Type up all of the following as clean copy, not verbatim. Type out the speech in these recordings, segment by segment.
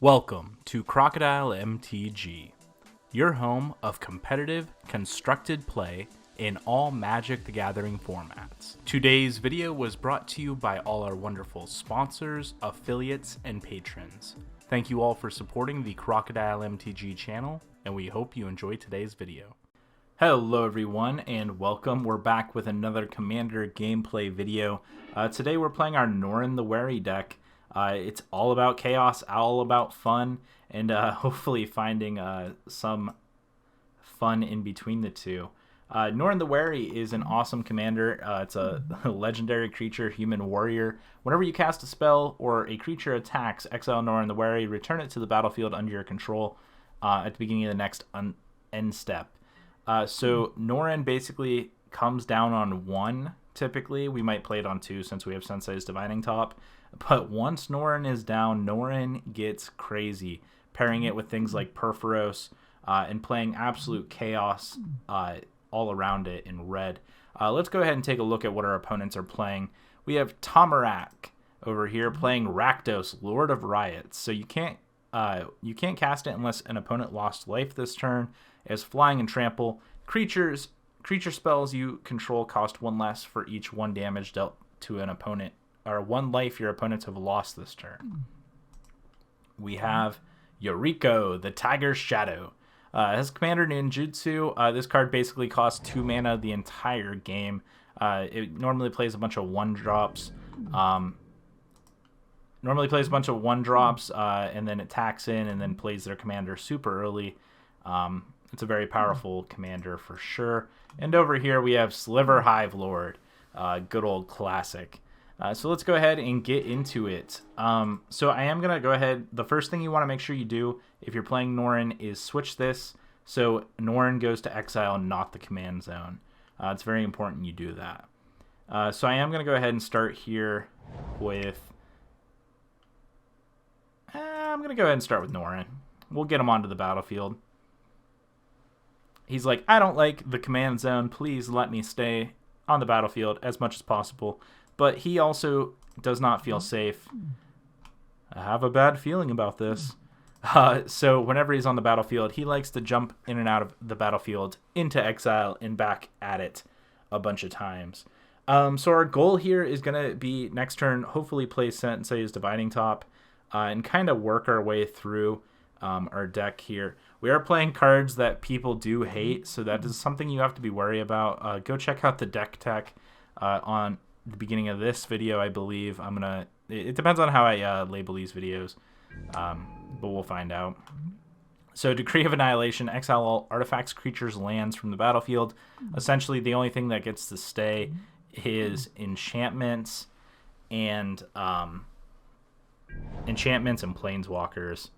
Welcome to Crocodile MTG, your home of competitive, constructed play in all Magic the Gathering formats. Today's video was brought to you by all our wonderful sponsors, affiliates, and patrons. Thank you all for supporting the Crocodile MTG channel, and we hope you enjoy today's video. Hello everyone, and welcome. We're back with another Commander gameplay video. Today we're playing our Norin the Wary deck. It's all about chaos, all about fun, and hopefully finding some fun in between the two. Norin the Wary is an awesome commander. It's a legendary creature, human warrior. Whenever you cast a spell or a creature attacks, exile Norin the Wary, return it to the battlefield under your control at the beginning of the next end step. So Norin basically comes down on 1, typically. We might play it on 2 since we have Sensei's Divining Top. But once Norin is down, Norin gets crazy, pairing it with things like Perforos and playing absolute chaos all around it in red. Let's go ahead and take a look at what our opponents are playing. We have Tamarak over here playing Rakdos, Lord of Riots. So you can't cast it unless an opponent lost life this turn. It has Flying and Trample. Creature spells you control cost 1 less for each 1 damage dealt to an opponent, or 1 life your opponents have lost this turn. We have Yuriko, the Tiger's Shadow. As Commander Ninjutsu, this card basically costs 2 mana the entire game. It normally plays a bunch of 1-drops. And then attacks in and then plays their commander super early. It's a very powerful commander for sure. And over here we have Sliver Hivelord, good old classic. So let's go ahead and get into it. So I am going to go ahead. The first thing you want to make sure you do if you're playing Norin is switch this so Norin goes to exile, not the command zone. It's very important you do that. So I am going to go ahead and start here with... I'm going to go ahead and start with Norin. We'll get him onto the battlefield. He's like, I don't like the command zone. Please let me stay on the battlefield as much as possible. But he also does not feel safe. I have a bad feeling about this. So whenever he's on the battlefield, he likes to jump in and out of the battlefield into exile and back at it a bunch of times. So our goal here is going to be next turn, hopefully play Sensei's Divining Top and kind of work our way through our deck here. We are playing cards that people do hate, so that is something you have to be wary about. Go check out the deck tech on the beginning of this video, I believe. It depends on how I label these videos, but we'll find out. So Decree of Annihilation, exile all artifacts, creatures, lands from the battlefield. Essentially, the only thing that gets to stay is enchantments and planeswalkers.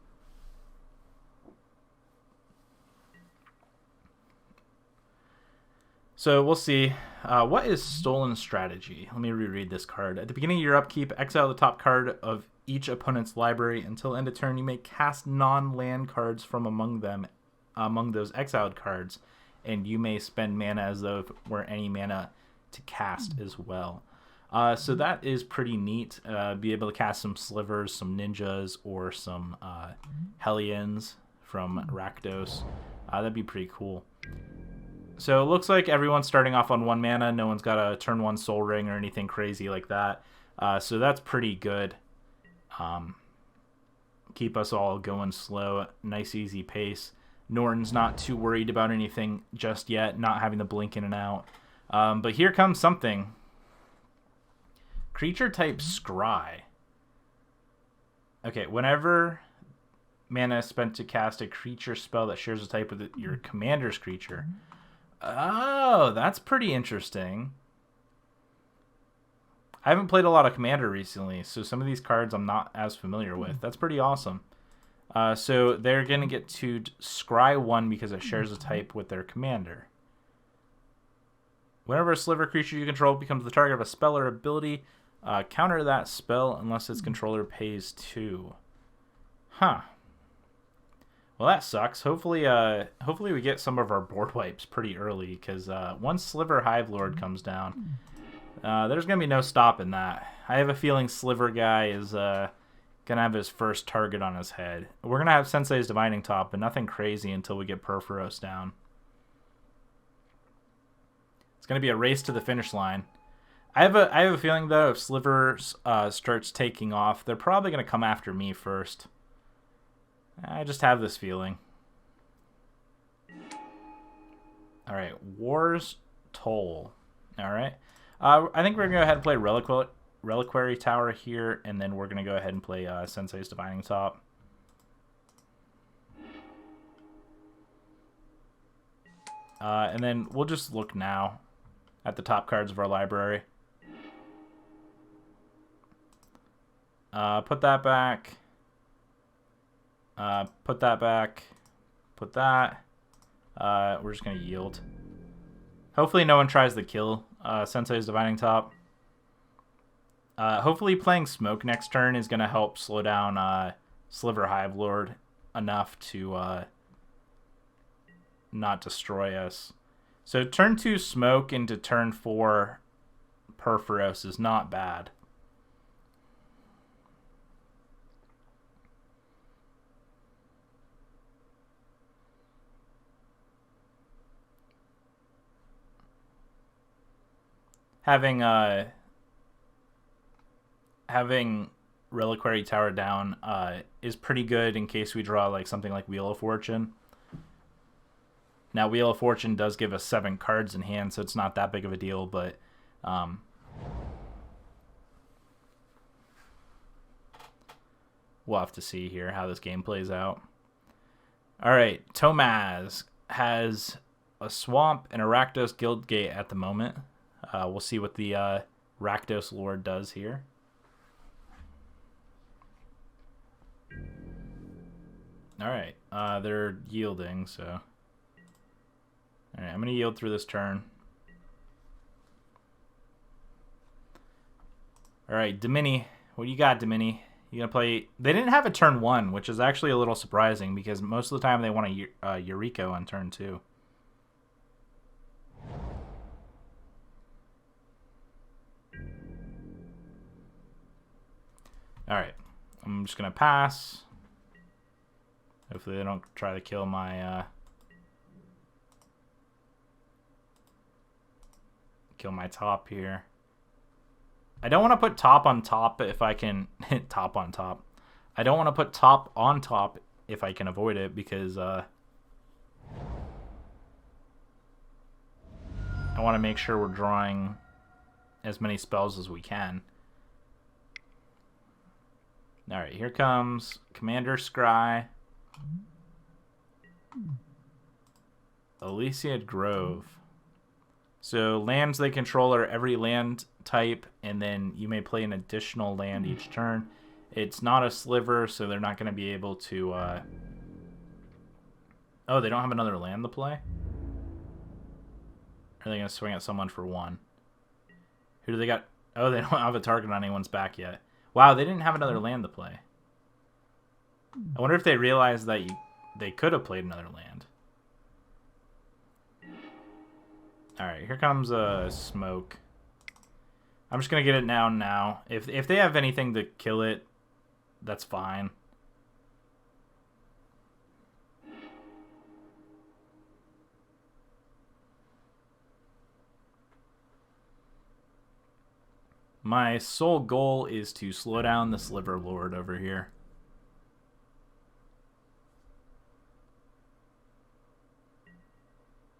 So we'll see. What is Stolen Strategy? Let me reread this card. At the beginning of your upkeep, exile the top card of each opponent's library. Until end of turn, you may cast non-land cards from among those exiled cards, and you may spend mana as though it were any mana to cast as well. So that is pretty neat. Be able to cast some Slivers, some Ninjas, or some Hellions from Rakdos. That'd be pretty cool. So it looks like everyone's starting off on 1 mana. No one's got a turn 1 Soul Ring or anything crazy like that. So that's pretty good. Keep us all going slow. Nice, easy pace. Norin's not too worried about anything just yet, not having to blink in and out. But here comes something. Creature type Scry. Okay, whenever mana is spent to cast a creature spell that shares a type with your commander's creature... Oh, that's pretty interesting. I haven't played a lot of Commander recently, so some of these cards I'm not as familiar with. That's pretty awesome. So they're going to get to scry 1 because it shares a type with their commander. Whenever a Sliver creature you control becomes the target of a spell or ability, counter that spell unless its controller pays 2. Huh. Well, that sucks. Hopefully we get some of our board wipes pretty early, because once Sliver Hivelord comes down, there's going to be no stopping that. I have a feeling Sliver guy is Gonna have his first target on his head. We're gonna have Sensei's Divining Top, but nothing crazy until we get Perforos down. It's gonna be a race to the finish line. I have a feeling though, if Sliver starts taking off, they're probably gonna come after me first. I just have this feeling. All right, War's Toll. All right, I think we're gonna go ahead and play Reliquary Tower here, and then we're gonna go ahead and play Sensei's Divining Top. And then we'll just look now at the top cards of our library. Put that back. Put that back. Put that. We're just going to yield. Hopefully no one tries to kill Sensei's Divining Top. Hopefully playing Smoke next turn is going to help slow down Sliver Hivelord enough to not destroy us. So turn 2 Smoke into turn 4 Perforos is not bad. Having Reliquary Tower down is pretty good in case we draw like something like Wheel of Fortune. Now, Wheel of Fortune does give us 7 cards in hand, so it's not that big of a deal, but we'll have to see here how this game plays out. All right, Tomaz has a Swamp and a Rakdos Guildgate at the moment. We'll see what the Rakdos Lord does here. All right, they're yielding, so... All right, I'm going to yield through this turn. All right, Domini. What do you got, Domini? You going to play... They didn't have a turn 1, which is actually a little surprising because most of the time they want a Yuriko on turn 2. All right, I'm just going to pass. Hopefully they don't try to kill my... kill my top here. I don't want to put top on top if I can... top on top. I don't want to put top on top if I can avoid it because I want to make sure we're drawing as many spells as we can. Alright, here comes Commander Scry. Elysiad Grove. So lands they control are every land type, and then you may play an additional land each turn. It's not a Sliver, so they're not going to be able to... Oh, they don't have another land to play? Or are they going to swing at someone for 1? Who do they got? Oh, they don't have a target on anyone's back yet. Wow, they didn't have another land to play. I wonder if they realized that they could have played another land. Alright, here comes a Smoke. I'm just going to get it now. If they have anything to kill it, that's fine. My sole goal is to slow down the Sliver Lord over here.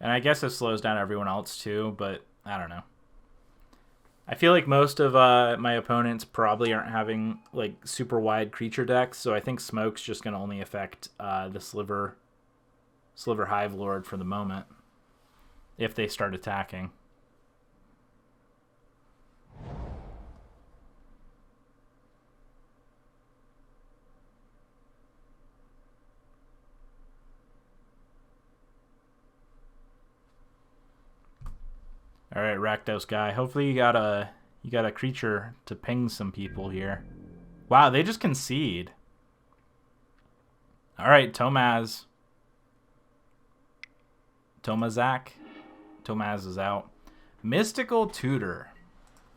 And I guess it slows down everyone else too, but I don't know. I feel like most of my opponents probably aren't having like super wide creature decks, so I think Smoke's just going to only affect the Sliver Hivelord for the moment if they start attacking. All right, Rakdos guy. Hopefully you got a creature to ping some people here. Wow, they just concede. All right, Tomaz. Tomazak. Tomaz is out. Mystical Tutor.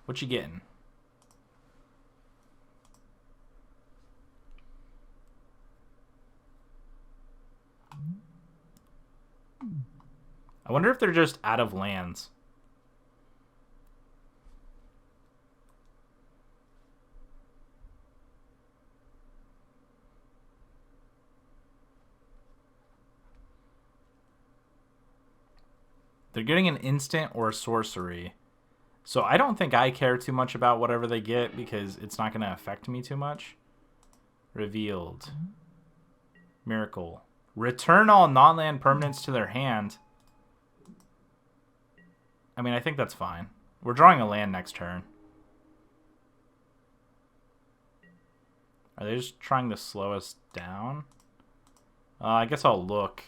What you getting? I wonder if they're just out of lands. They're getting an instant or a sorcery. So I don't think I care too much about whatever they get because it's not going to affect me too much. Revealed. Miracle. Return all non-land permanents to their hand. I mean, I think that's fine. We're drawing a land next turn. Are they just trying to slow us down? I guess I'll look.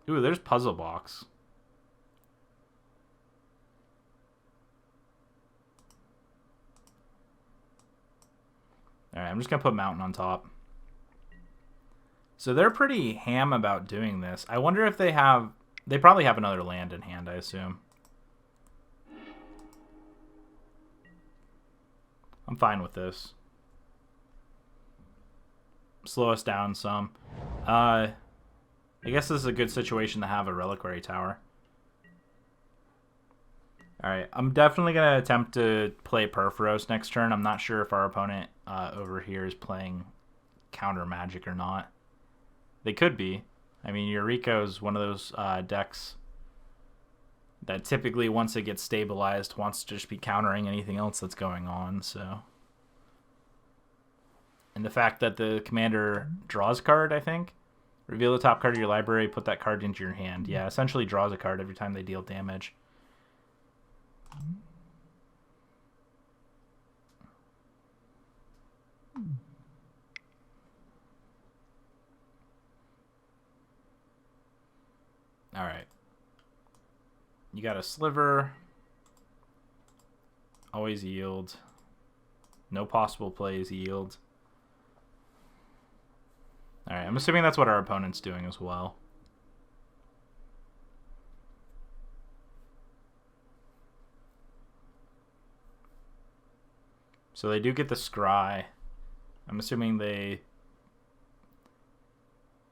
Ooh, there's Puzzle Box. Alright, I'm just going to put Mountain on top. So they're pretty ham about doing this. I wonder if they have... They probably have another land in hand, I assume. I'm fine with this. Slow us down some. I guess this is a good situation to have a Reliquary Tower. Alright, I'm definitely going to attempt to play Purphoros next turn. I'm not sure if our opponent over here is playing counter magic or not. They could be. I mean, Yuriko is one of those decks that typically, once it gets stabilized, wants to just be countering anything else that's going on, so... And the fact that the commander draws a card, I think. Reveal the top card of your library, put that card into your hand. Yeah, essentially draws a card every time they deal damage. Alright. You got a Sliver. Always yield. No possible plays yield. Alright, I'm assuming that's what our opponent's doing as well. So they do get the Scry. I'm assuming they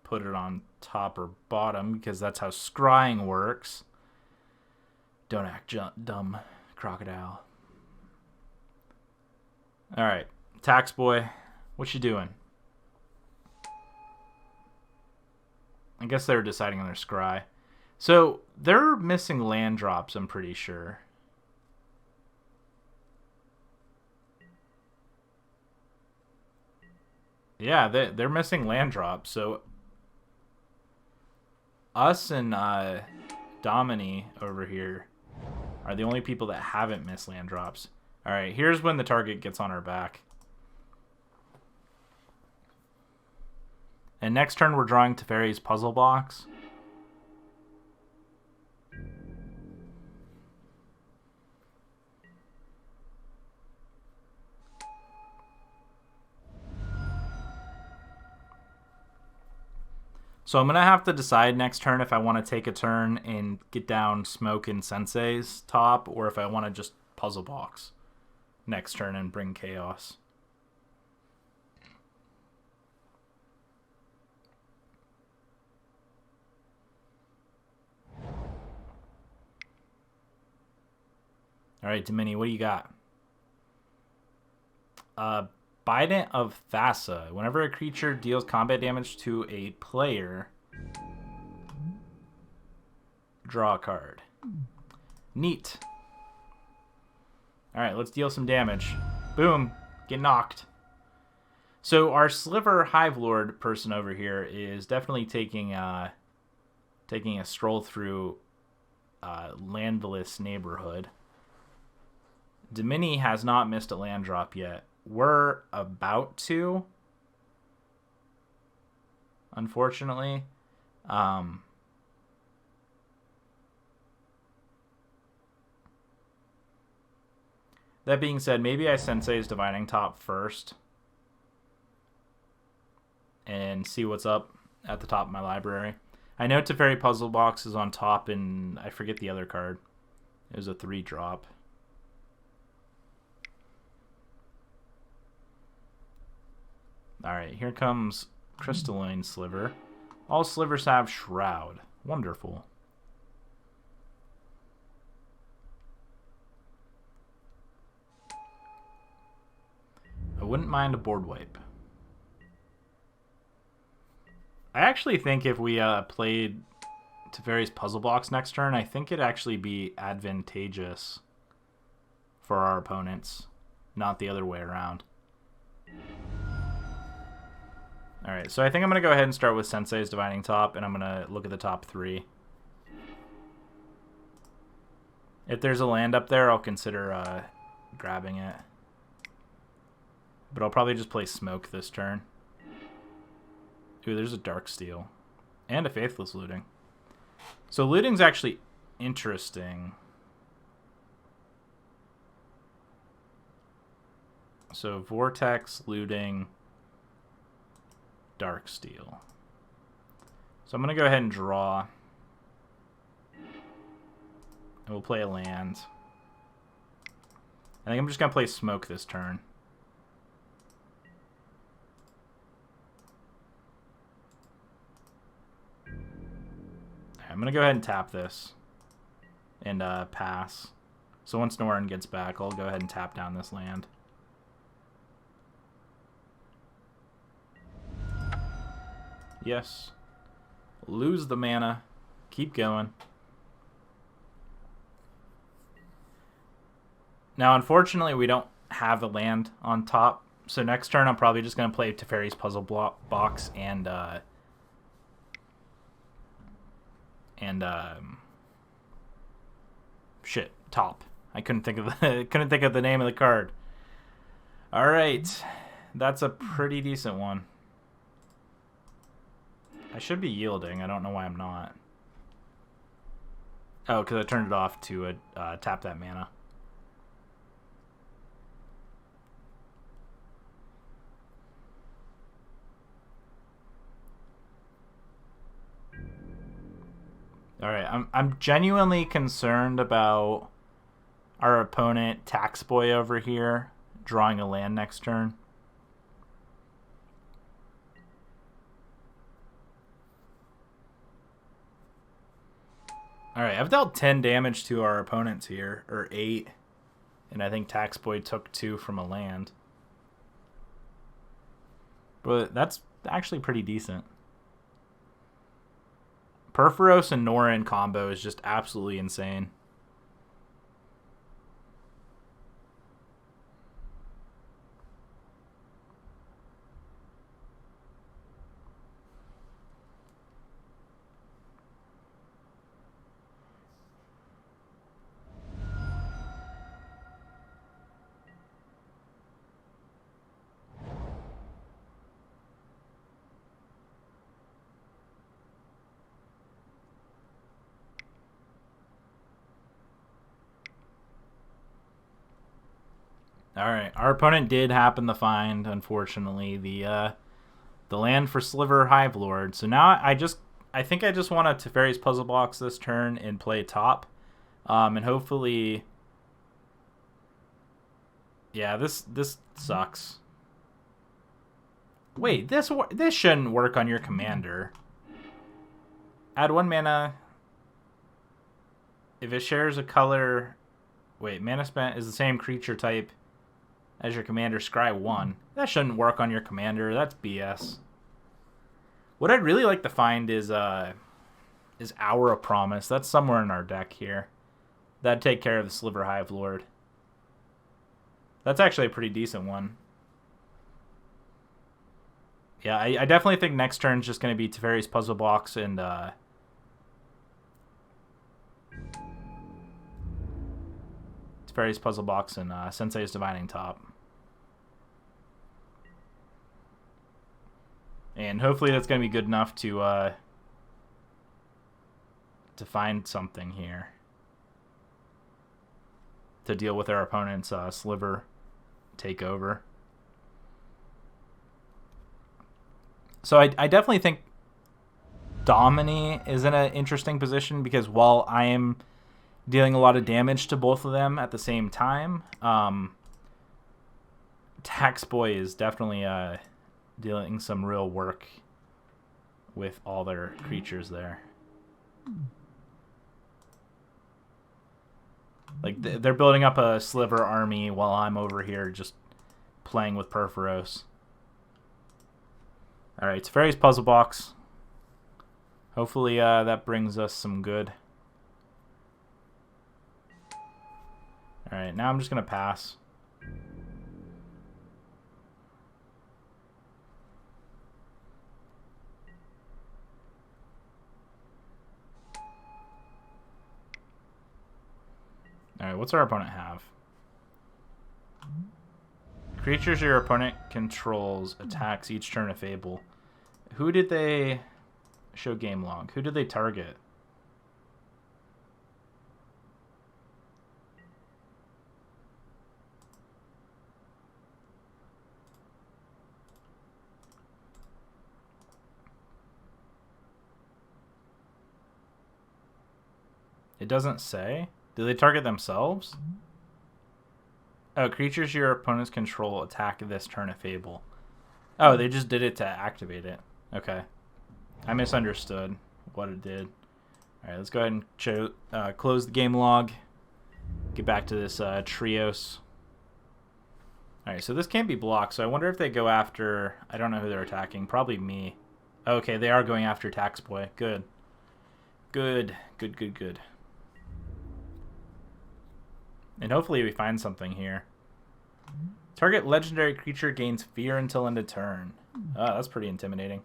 put it on top or bottom because that's how scrying works. Don't act dumb, Crocodile. Alright, Tax Boy, what you doing? I guess they were deciding on their Scry. So, they're missing land drops, I'm pretty sure. Yeah, they're missing land drops, so... Us and Domini over here are the only people that haven't missed land drops. Alright, here's when the target gets on our back. And next turn we're drawing Teferi's Puzzle Box. So I'm going to have to decide next turn if I want to take a turn and get down Smoke and Sensei's top, or if I want to just Puzzle Box next turn and bring Chaos. Alright, Domini, what do you got? Bident of Thassa. Whenever a creature deals combat damage to a player, draw a card. Neat. Alright, let's deal some damage. Boom. Get knocked. So our Sliver Hivelord person over here is definitely taking a stroll through landless neighborhood. Domini has not missed a land drop yet. We're about to, unfortunately. That being said, maybe I Sensei's Divining Top first and see what's up at the top of my library. I know Teferi Puzzle Box is on top, and I forget the other card. It was a 3-drop. Alright, here comes Crystalline Sliver. All slivers have Shroud. Wonderful. I wouldn't mind a board wipe. I actually think if we played Teferi's Puzzle Box next turn, I think it'd actually be advantageous for our opponents, not the other way around. Alright, so I think I'm going to go ahead and start with Sensei's Divining Top, and I'm going to look at the top 3. If there's a land up there, I'll consider grabbing it. But I'll probably just play Smoke this turn. Ooh, there's a Darksteel. And a Faithless Looting. So looting's actually interesting. So Vortex, Looting, Darksteel. So I'm going to go ahead and draw. And we'll play a land. I think I'm just going to play Smoke this turn. I'm going to go ahead and tap this and pass. So once Norin gets back, I'll go ahead and tap down this land. Yes. Lose the mana. Keep going. Now, unfortunately, we don't have a land on top. So next turn, I'm probably just going to play Teferi's Puzzle Box and shit, top. I couldn't think of the name of the card. All right, that's a pretty decent one. I should be yielding. I don't know why I'm not. Oh, because I turned it off to tap that mana. Alright, I'm genuinely concerned about our opponent, Tax Boy over here, drawing a land next turn. Alright, I've dealt 10 damage to our opponents here, or 8. And I think Tax Boy took 2 from a land. But that's actually pretty decent. Perforos and Norin combo is just absolutely insane. Alright, our opponent did happen to find, unfortunately, the land for Sliver Hivelord. So now I think I just want to Teferi's Puzzle Box this turn and play top. And hopefully... Yeah, this sucks. Wait, this shouldn't work on your commander. Add 1 mana. If it shares a color... Wait, mana spent is the same creature type as your commander, scry 1. That shouldn't work on your commander. That's BS. What I'd really like to find is Hour of Promise. That's somewhere in our deck here. That'd take care of the Sliver Hivelord. That's actually a pretty decent one. Yeah, I definitely think next turn's just going to be Teferi's Puzzle Box and Teferi's Puzzle Box and Sensei's Divining Top. And hopefully that's going to be good enough to find something here to deal with our opponent's Sliver takeover. So I definitely think Domini is in an interesting position because while I am dealing a lot of damage to both of them at the same time, Tax Boy is definitely dealing some real work with all their creatures there. Like, they're building up a Sliver army while I'm over here just playing with Purphoros. Alright, Teferi's Puzzle Box. Hopefully that brings us some good. Alright, now I'm just going to pass. Alright, what's our opponent have? Creatures your opponent controls attacks each turn of Fable. Who did they show game log? Who did they target? It doesn't say. Do they target themselves? Oh, creatures your opponents control attack this turn of Fable. Oh, they just did it to activate it. Okay. I misunderstood what it did. Alright, let's go ahead and close the game log. Get back to this Trios. Alright, so this can't be blocked, so I wonder if they go after... I don't know who they're attacking. Probably me. Okay, they are going after Tax Boy. Good. Good. Good, good, good. And hopefully we find something here. Target legendary creature gains fear until end of turn. Oh, that's pretty intimidating.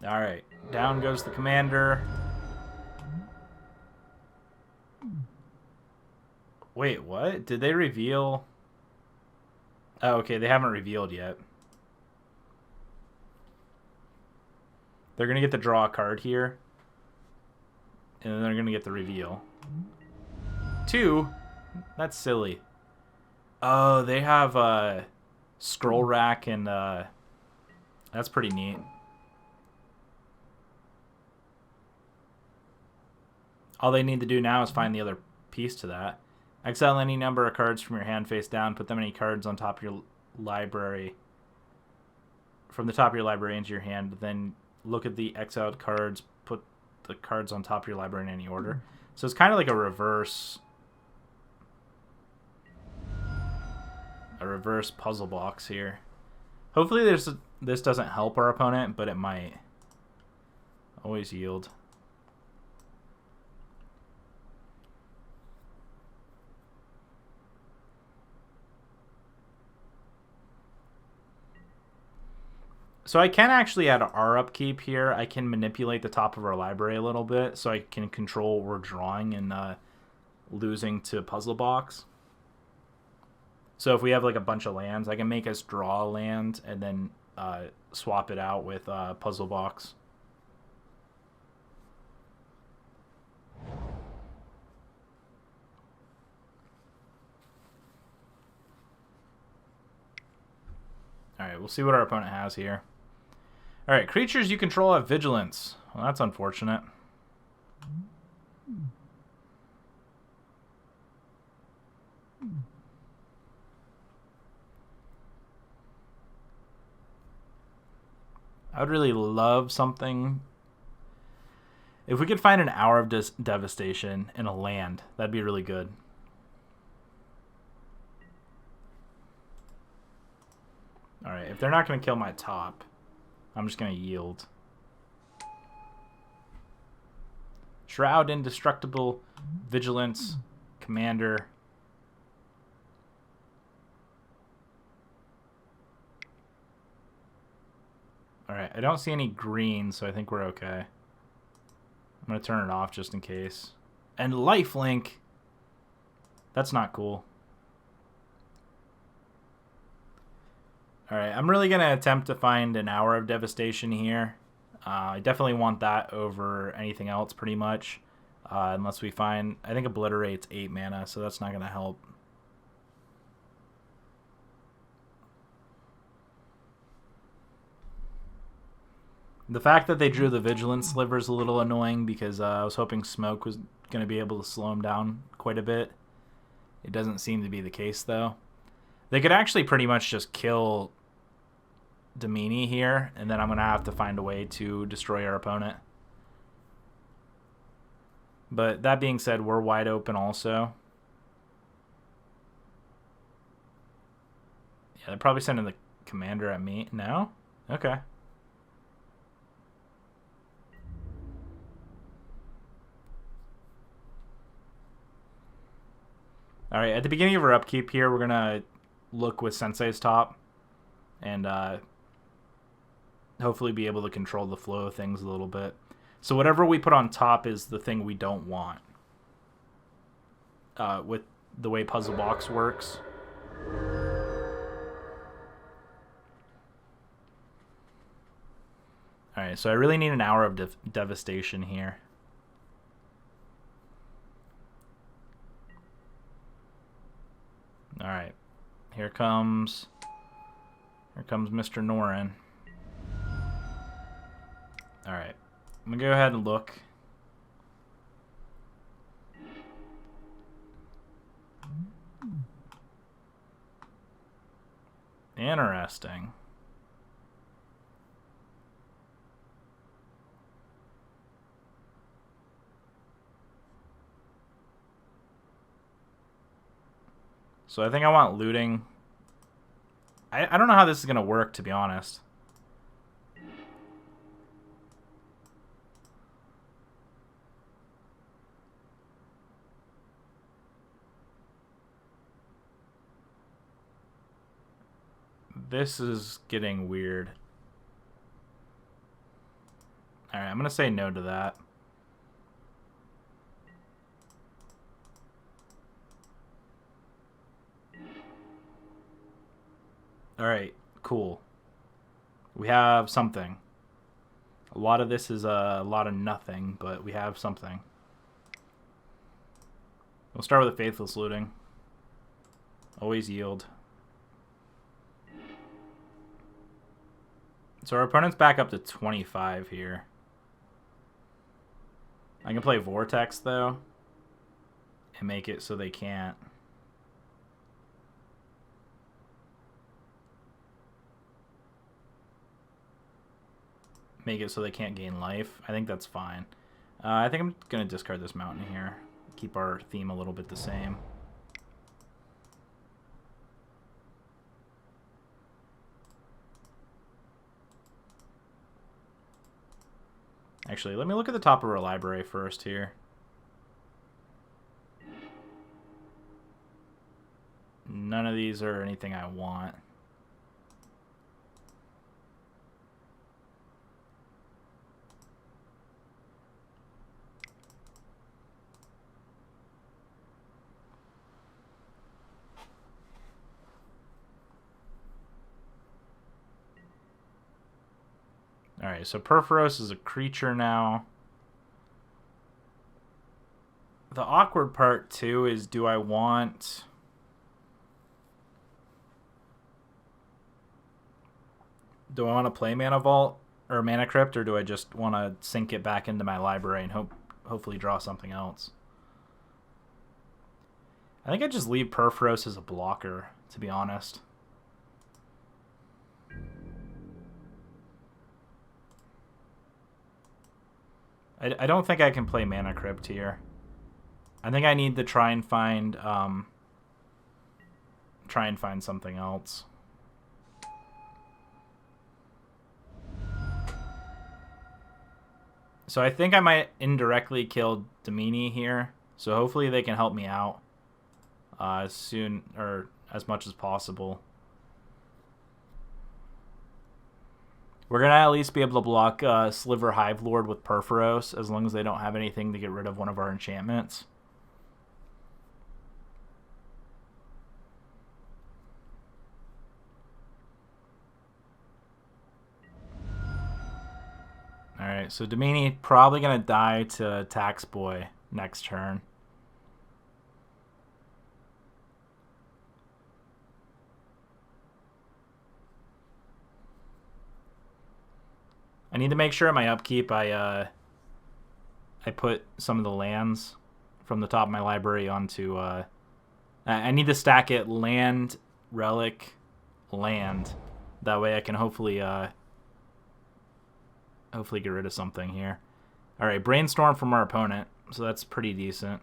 Alright, down goes the commander. Wait, what? Did they reveal? Oh, okay, they haven't revealed yet. They're going to get to draw a card here. And then they're going to get the reveal. 2? That's silly. Oh, they have Scroll Rack and that's pretty neat. All they need to do now is find the other piece to that. Exile any number of cards from your hand face down. Put them any cards on top of your library. From the top of your library into your hand. Then look at the exiled cards. Put the cards on top of your library in any order. So it's kind of like a reverse puzzle box here. Hopefully this doesn't help our opponent, but it might. Always yield. So I can actually add our upkeep here. I can manipulate the top of our library a little bit so I can control what we're drawing and losing to Puzzle Box. So if we have like a bunch of lands, I can make us draw a land and then swap it out with Puzzle Box. Alright, we'll see what our opponent has here. Alright, creatures you control have vigilance. Well, that's unfortunate. I would really love something. If we could find an Hour of Devastation in a land, that'd be really good. Alright, if they're not going to kill my top, I'm just going to yield. Shroud, Indestructible, Vigilance, Commander. Alright, I don't see any green, so I think we're okay. I'm going to turn it off just in case. And Lifelink! That's not cool. Alright, I'm really going to attempt to find an Hour of Devastation here. I definitely want that over anything else, pretty much. Unless we find... I think Obliterate's 8 mana, so that's not going to help. The fact that they drew the Vigilance Sliver is a little annoying because I was hoping Smoke was going to be able to slow him down quite a bit. It doesn't seem to be the case, though. They could actually pretty much just kill Domini here, and then I'm going to have to find a way to destroy our opponent. But that being said, we're wide open also. Yeah, they're probably sending the commander at me. No? Okay. Alright, at the beginning of our upkeep here, we're going to look with Sensei's top and hopefully be able to control the flow of things a little bit. So whatever we put on top is the thing we don't want. With the way Puzzle Box works. Alright, so I really need an hour of devastation here. Alright, here comes Mr. Norin. Alright, I'm gonna go ahead and look. Interesting. So I think I want looting. I don't know how this is going to work, to be honest. This is getting weird. Alright, I'm going to say no to that. Alright, cool. We have something. A lot of this is a lot of nothing, but we have something. We'll start with a Faithless Looting. Always yield. So our opponent's back up to 25 here. I can play Vortex, though, and make it so they can't. Make it so they can't gain life. I think that's fine. I think I'm going to discard this mountain here. Keep our theme a little bit the same. Actually, let me look at the top of our library first here. None of these are anything I want. Alright, so Perforos is a creature now. The awkward part, too, is do I want... Do I want to play Mana Vault or Mana Crypt, or do I just want to sink it back into my library and hopefully draw something else? I think I just leave Perforos as a blocker, to be honest. I don't think I can play Mana Crypt here. I think I need to try and find something else. So I think I might indirectly kill Domini here. So hopefully they can help me out as soon or as much as possible. We're going to at least be able to block Sliver Hivelord with Perforos as long as they don't have anything to get rid of one of our enchantments. Alright, so Domini probably going to die to Tax Boy next turn. I need to make sure at my upkeep I put some of the lands from the top of my library onto... I need to stack it land relic, land. That way I can hopefully get rid of something here. All right, brainstorm from our opponent, so that's pretty decent.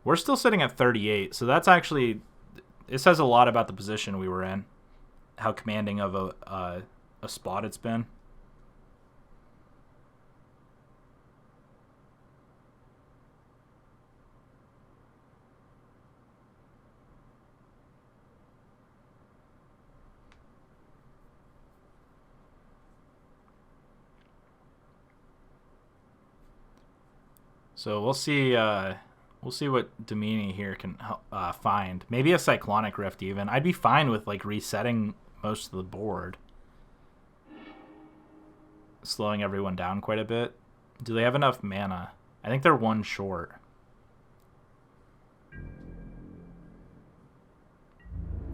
We're still sitting at 38, so that's actually, it says a lot about the position we were in, how commanding of a spot it's been. So we'll see. We'll see what Domini here can find. Maybe a cyclonic rift even. I'd be fine with like resetting most of the board, slowing everyone down quite a bit. Do they have enough mana? I think they're one short.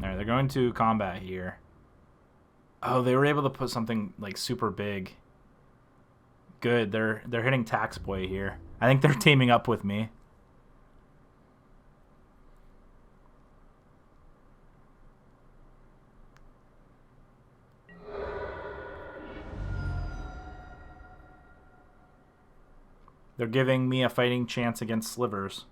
All right, they're going to combat here. Oh, they were able to put something like super big. Good. They're hitting Tax Boy here. I think they're teaming up with me. They're giving me a fighting chance against Slivers.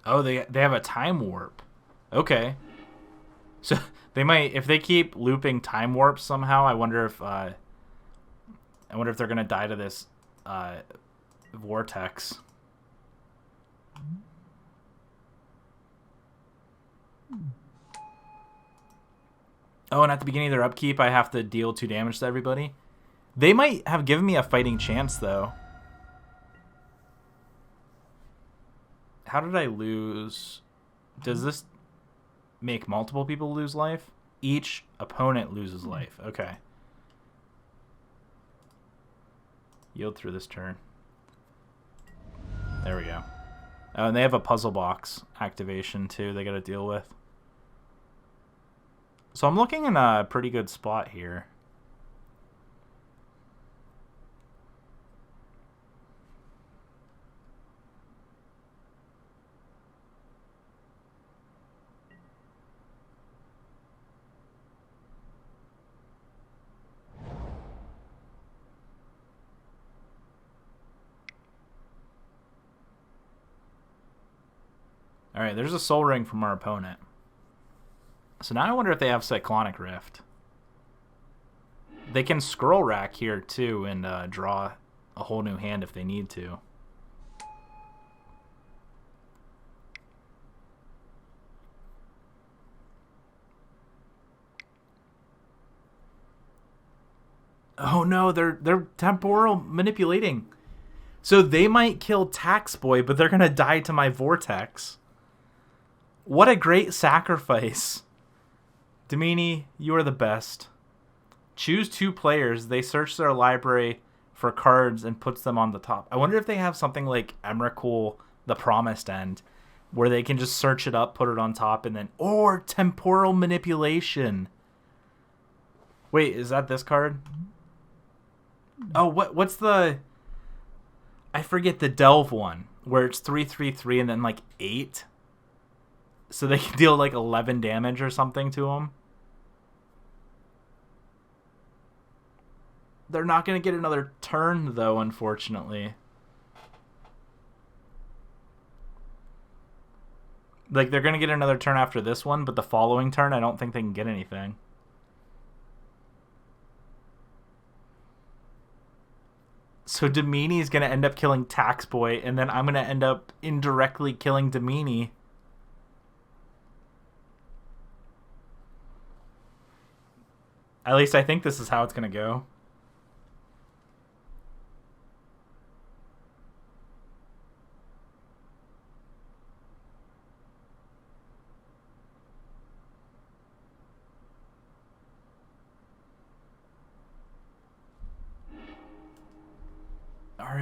Oh, they have a time warp. Okay. So they might, if they keep looping time warps somehow, I wonder if they're gonna die to this vortex. Oh, and at the beginning of their upkeep, I have to deal 2 damage to everybody. They might have given me a fighting chance though. How did I lose? Does this make multiple people lose life? Each opponent loses life. Okay. Yield through this turn. There we go. Oh, and they have a puzzle box activation too they got to deal with. So I'm looking in a pretty good spot here. Alright, there's a Soul Ring from our opponent. So now I wonder if they have Cyclonic Rift. They can Scroll Rack here too and draw a whole new hand if they need to. Oh no, they're temporal manipulating. So they might kill Tax Boy, but they're gonna die to my Vortex. What a great sacrifice. Domini, you are the best. Choose 2 players. They search their library for cards and puts them on the top. I wonder if they have something like Emrakul, the Promised End, where they can just search it up, put it on top, and then... Or temporal manipulation. Wait, is that this card? Oh, what's the... I forget the Delve one, where it's 3/3/3 and then like 8. So they can deal like 11 damage or something to him. They're not going to get another turn, though, unfortunately. Like, they're going to get another turn after this one, but the following turn, I don't think they can get anything. So Domini is going to end up killing Tax Boy, and then I'm going to end up indirectly killing Domini. At least I think this is how it's going to go.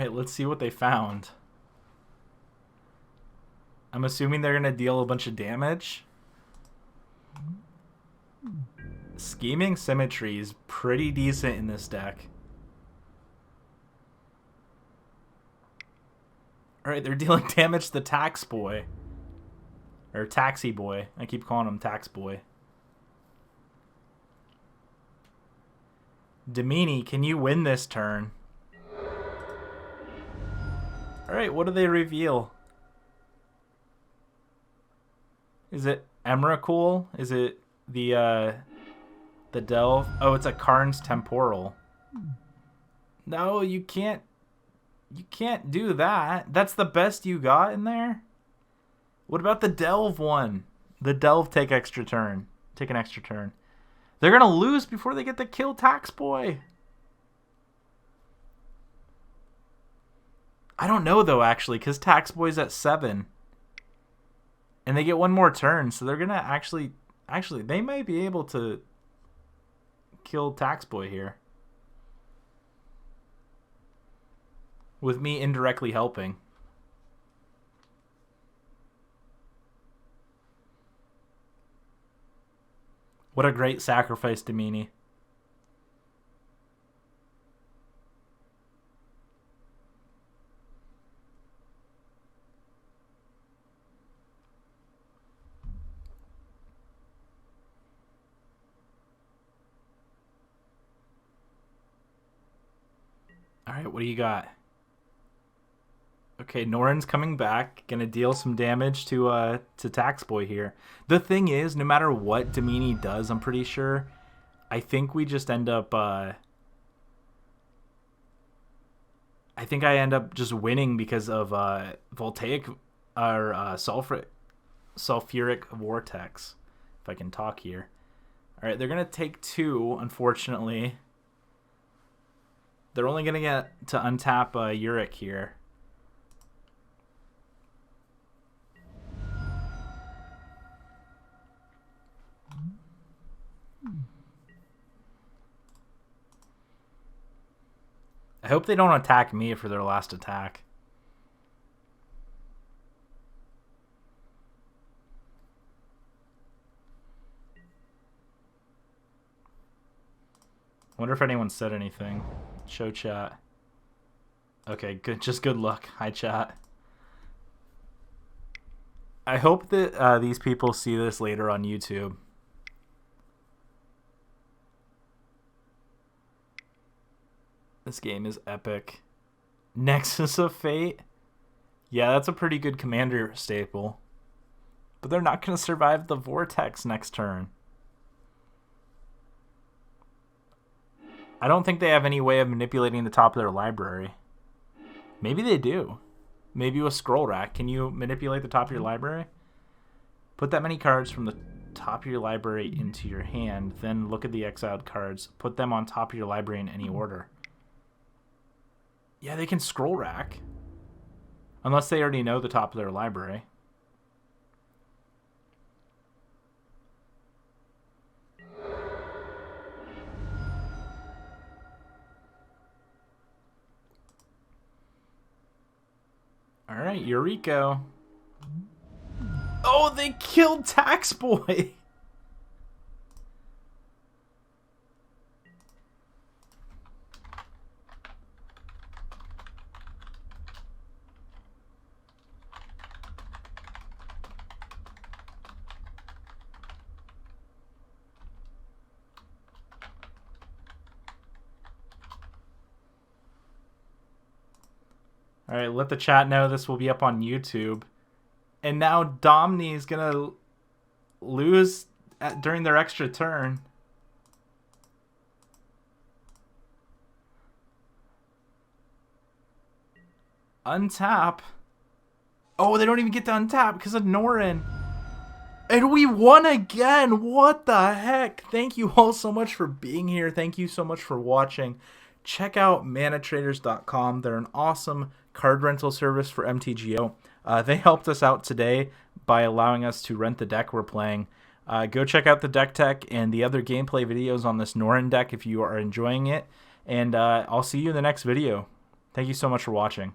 Alright, let's see what they found. I'm assuming they're going to deal a bunch of damage. Scheming Symmetry is pretty decent in this deck. Alright, they're dealing damage to the Tax Boy. Or Taxi Boy. I keep calling him Tax Boy. Demini, can you win this turn? Alright, what do they reveal? Is it Emrakul? Is it the Delve? Oh, it's a Karn's Temporal. No, you can't do that. That's the best you got in there? What about the Delve one? The Delve take an extra turn. They're going to lose before they get to kill Tax Boy. I don't know, though, actually, because Tax Boy's at 7. And they get one more turn, so they're going to actually, they might be able to kill Tax Boy here. With me indirectly helping. What a great sacrifice, Demini. Alright, what do you got? Okay, Norin's coming back, gonna deal some damage to Tax Boy here. The thing is, no matter what Demini does, I'm pretty sure, I think we just end up, I think I end up just winning because of Voltaic, or Sulfuric Vortex, if I can talk here. Alright, they're gonna take 2, unfortunately. They're only gonna get to untap Yuriko here. I hope they don't attack me for their last attack. I wonder if anyone said anything. Show chat. Okay, good. Just good luck. Hi, chat. I hope that these people see this later on YouTube. This game is epic. Nexus of Fate? Yeah, that's a pretty good commander staple. But they're not going to survive the Vortex next turn. I don't think they have any way of manipulating the top of their library. Maybe they do. Maybe with Scroll Rack. Can you manipulate the top of your library? Put that many cards from the top of your library into your hand. Then look at the exiled cards. Put them on top of your library in any order. Yeah, they can Scroll Rack. Unless they already know the top of their library. Alright, Yuriko. Oh, they killed Tax Boy! Alright, let the chat know this will be up on YouTube. And now Domni is going to lose during their extra turn. Untap. Oh, they don't even get to untap because of Norin. And we won again. What the heck? Thank you all so much for being here. Thank you so much for watching. Check out manatraders.com. They're an awesome card rental service for MTGO. They helped us out today by allowing us to rent the deck we're playing. Go check out the deck tech and the other gameplay videos on this Norin deck if you are enjoying it. And I'll see you in the next video. Thank you so much for watching.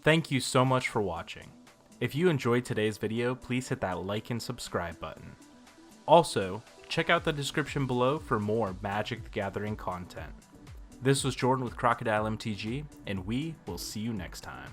Thank you so much for watching. If you enjoyed today's video, please hit that like and subscribe button. Also, check out the description below for more Magic the Gathering content. This was Jordan with Crocodile MTG, and we will see you next time.